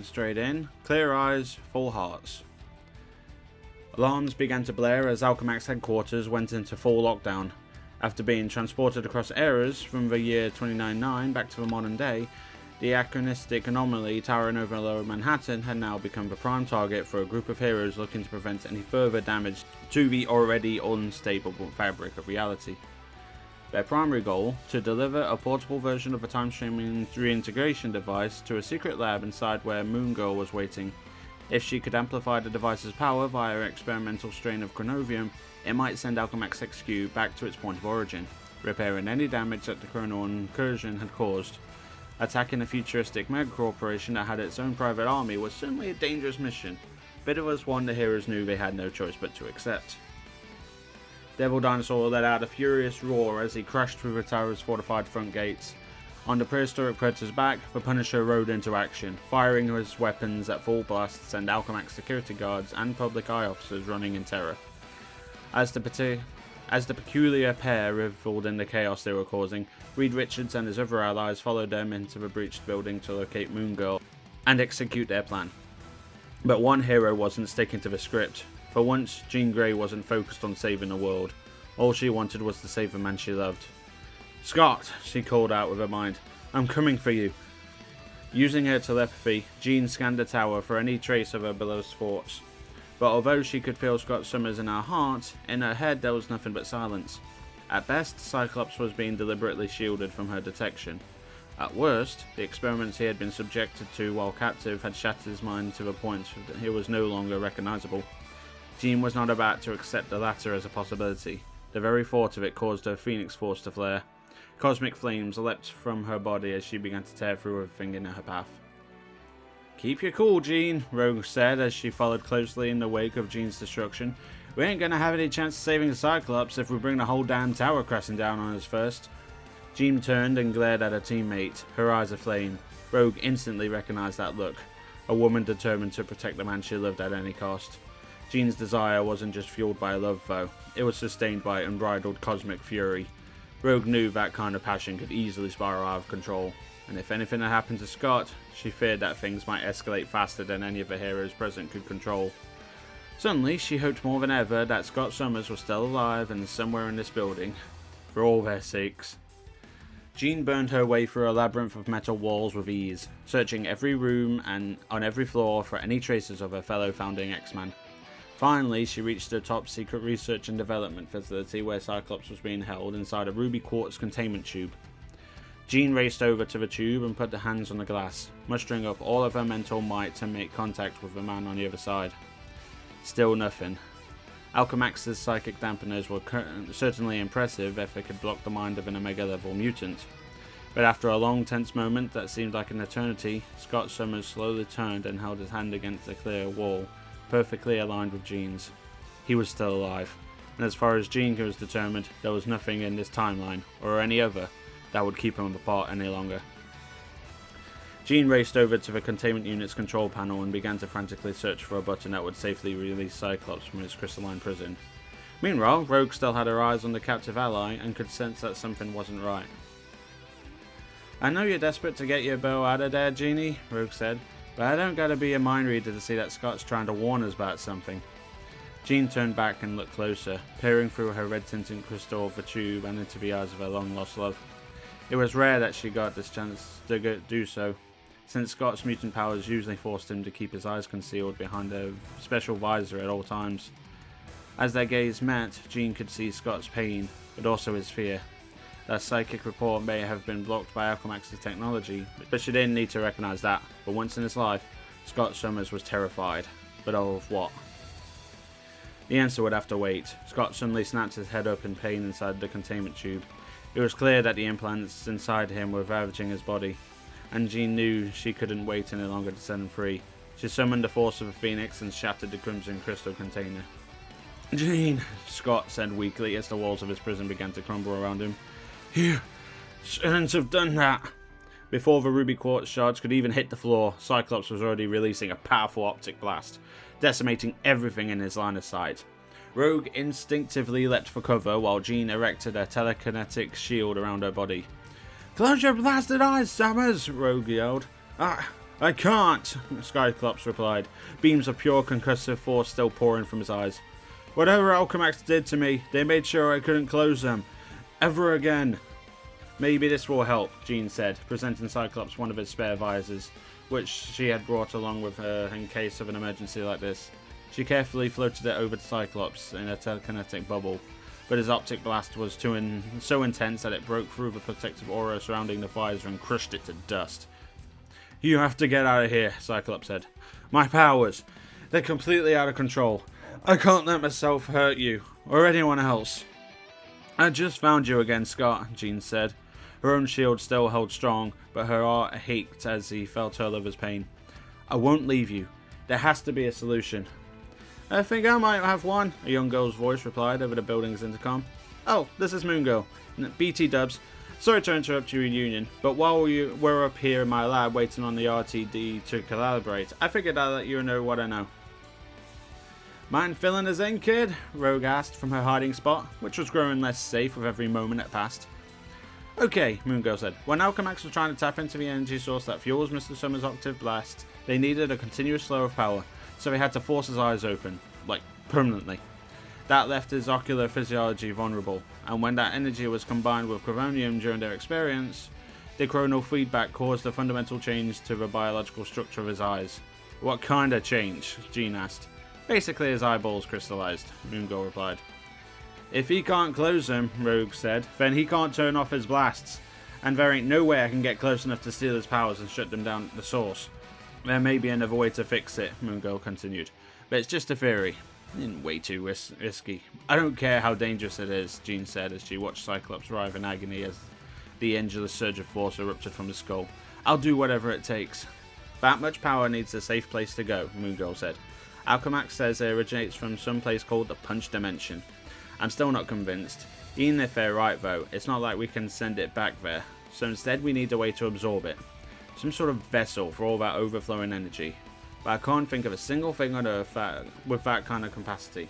jumping straight in. Clear eyes, full hearts. Alarms began to blare as Alchemax headquarters went into full lockdown. After being transported across eras from the year 299 back to the modern day, the anachronistic anomaly towering over lower Manhattan had now become the prime target for a group of heroes looking to prevent any further damage to the already unstable fabric of reality. Their primary goal, to deliver a portable version of a time-streaming reintegration device to a secret lab inside where Moon Girl was waiting. If she could amplify the device's power via an experimental strain of chronovium, it might send Alchemax XQ back to its point of origin, repairing any damage that the chronal incursion had caused. Attacking a futuristic megacorporation that had its own private army was certainly a dangerous mission, but it was one the heroes knew they had no choice but to accept. Devil Dinosaur let out a furious roar as he crashed through the tower's fortified front gates. On the prehistoric predator's back, the Punisher rode into action, firing his weapons at full blast to send Alchemax security guards and public eye officers running in terror. As the peculiar pair reveled in the chaos they were causing, Reed Richards and his other allies followed them into the breached building to locate Moon Girl and execute their plan. But one hero wasn't sticking to the script. For once, Jean Grey wasn't focused on saving the world. All she wanted was to save the man she loved. "Scott," she called out with her mind, "I'm coming for you." Using her telepathy, Jean scanned the tower for any trace of her beloved's thoughts. But although she could feel Scott Summers in her heart, in her head there was nothing but silence. At best, Cyclops was being deliberately shielded from her detection. At worst, the experiments he had been subjected to while captive had shattered his mind to the point that he was no longer recognizable. Jean was not about to accept the latter as a possibility. The very thought of it caused her Phoenix Force to flare. Cosmic flames leapt from her body as she began to tear through everything in her path. "Keep your cool, Jean," Rogue said as she followed closely in the wake of Jean's destruction. "We ain't gonna have any chance of saving the Cyclops if we bring the whole damn tower crashing down on us first." Jean turned and glared at her teammate, her eyes aflame. Rogue instantly recognized that look. A woman determined to protect the man she loved at any cost. Jean's desire wasn't just fueled by love, though. It was sustained by unbridled cosmic fury. Rogue knew that kind of passion could easily spiral out of control, and if anything had happened to Scott, she feared that things might escalate faster than any of the heroes present could control. Suddenly, she hoped more than ever that Scott Summers was still alive and somewhere in this building, for all their sakes. Jean burned her way through a labyrinth of metal walls with ease, searching every room and on every floor for any traces of her fellow founding X-Man. Finally, she reached the top secret research and development facility where Cyclops was being held inside a ruby quartz containment tube. Jean raced over to the tube and put her hands on the glass, mustering up all of her mental might to make contact with the man on the other side. Still nothing. Alchemax's psychic dampeners were certainly impressive if they could block the mind of an Omega-level mutant. But after a long tense moment that seemed like an eternity, Scott Summers slowly turned and held his hand against a clear wall, perfectly aligned with Jean's. He was still alive, and as far as Jean was determined, there was nothing in this timeline, or any other, that would keep them apart any longer. Jean raced over to the containment unit's control panel and began to frantically search for a button that would safely release Cyclops from his crystalline prison. Meanwhile, Rogue still had her eyes on the captive ally and could sense that something wasn't right. "I know you're desperate to get your bow out of there, Jeannie," Rogue said, "but I don't gotta be a mind reader to see that Scott's trying to warn us about something." Jean turned back and looked closer, peering through her red-tinted crystal of the tube and into the eyes of her long-lost love. It was rare that she got this chance to do so, since Scott's mutant powers usually forced him to keep his eyes concealed behind a special visor at all times. As their gaze met, Jean could see Scott's pain, but also his fear. That psychic report may have been blocked by Alchemax's technology, but she didn't need to recognize that. For once in his life, Scott Summers was terrified. But of what? The answer would have to wait. Scott suddenly snapped his head up in pain inside the containment tube. It was clear that the implants inside him were ravaging his body, and Jean knew she couldn't wait any longer to set him free. She summoned the force of a phoenix and shattered the crimson crystal container. "Jean," Scott said weakly as the walls of his prison began to crumble around him. "You shouldn't have done that." Before the ruby quartz shards could even hit the floor, Cyclops was already releasing a powerful optic blast, decimating everything in his line of sight. Rogue instinctively leapt for cover while Jean erected a telekinetic shield around her body. "Close your blasted eyes, Summers!" Rogue yelled. I I can't, Cyclops replied, beams of pure concussive force still pouring from his eyes. Whatever Alchemax did to me, they made sure I couldn't close them. Ever again. Maybe this will help, Jean said, presenting Cyclops one of his spare visors, which she had brought along with her in case of an emergency like this. She carefully floated it over to Cyclops in a telekinetic bubble, but his optic blast was so intense that it broke through the protective aura surrounding the visor and crushed it to dust. You have to get out of here, Cyclops said. My powers, they're completely out of control. I can't let myself hurt you, or anyone else. I just found you again, Scott, Jean said. Her own shield still held strong, but her heart ached as he felt her lover's pain. I won't leave you. There has to be a solution. I think I might have one, a young girl's voice replied over the building's intercom. Oh, this is Moon Girl. BT Dubs. Sorry to interrupt your reunion, but while we were up here in my lab waiting on the RTD to collaborate, I figured I'd let you know what I know. Mind filling us in, kid? Rogue asked from her hiding spot, which was growing less safe with every moment that passed. Okay, Moon Girl said. When Alchemax was trying to tap into the energy source that fuels Mr. Summers' octave blast, they needed a continuous flow of power, so they had to force his eyes open, like permanently. That left his ocular physiology vulnerable, and when that energy was combined with chromium during their experience, the coronal feedback caused a fundamental change to the biological structure of his eyes. What kind of change? Jean asked. Basically his eyeballs crystallized, Moon Girl replied. If he can't close them, Rogue said, then he can't turn off his blasts, and there ain't no way I can get close enough to steal his powers and shut them down at the source. There may be another way to fix it, Moon Girl continued, but it's just a theory. Way too risky. I don't care how dangerous it is, Jean said as she watched Cyclops writhe in agony as the endless surge of force erupted from his skull. I'll do whatever it takes. That much power needs a safe place to go, Moon Girl said. Alchemax says it originates from some place called the Punch Dimension. I'm still not convinced. Even if they're right though, it's not like we can send it back there, so instead we need a way to absorb it. Some sort of vessel for all that overflowing energy. But I can't think of a single thing on Earth with that kind of capacity.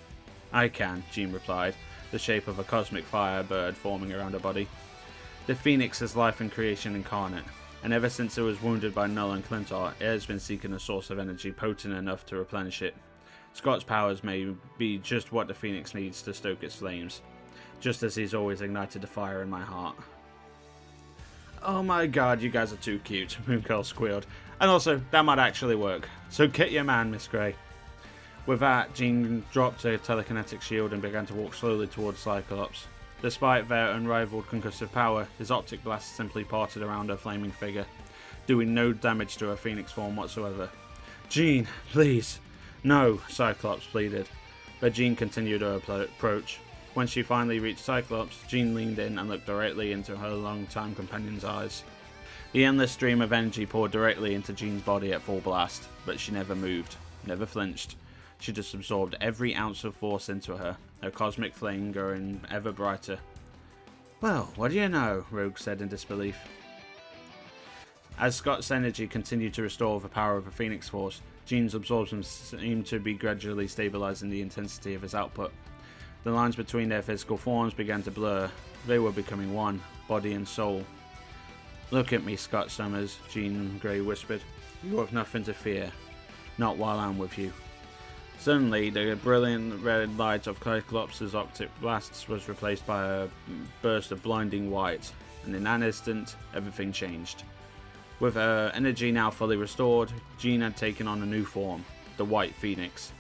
I can, Jean replied, the shape of a cosmic firebird forming around her body. The Phoenix is life and creation incarnate, and ever since it was wounded by Null and Clintar, it has been seeking a source of energy potent enough to replenish it. Scott's powers may be just what the Phoenix needs to stoke its flames, just as he's always ignited the fire in my heart. Oh my god, you guys are too cute, Moon Girl squealed. And also, that might actually work. So get your man, Miss Grey. With that, Jean dropped her telekinetic shield and began to walk slowly towards Cyclops. Despite their unrivaled concussive power, his optic blast simply parted around her flaming figure, doing no damage to her Phoenix form whatsoever. Jean, please. No, Cyclops pleaded. But Jean continued her approach. When she finally reached Cyclops, Jean leaned in and looked directly into her long-time companion's eyes. The endless stream of energy poured directly into Jean's body at full blast, but she never moved, never flinched. She just absorbed every ounce of force into her cosmic flame growing ever brighter. Well, what do you know, Rogue said in disbelief. As Scott's energy continued to restore the power of the Phoenix Force, Jean's absorption seemed to be gradually stabilizing the intensity of his output. The lines between their physical forms began to blur. They were becoming one, body and soul. Look at me, Scott Summers, Jean Grey whispered. You have nothing to fear. Not while I'm with you. Suddenly, the brilliant red light of Cyclops' optic blasts was replaced by a burst of blinding white, and in an instant, everything changed. With her energy now fully restored, Jean had taken on a new form, the White Phoenix,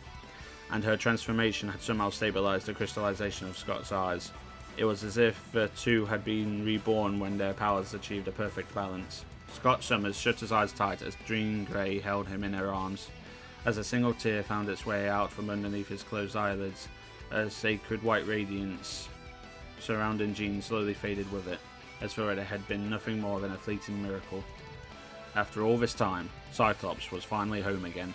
and her transformation had somehow stabilized the crystallization of Scott's eyes. It was as if the two had been reborn when their powers achieved a perfect balance. Scott Summers shut his eyes tight as Jean Grey held him in her arms. As a single tear found its way out from underneath his closed eyelids, a sacred white radiance surrounding Jean slowly faded with it, as though it had been nothing more than a fleeting miracle. After all this time, Cyclops was finally home again.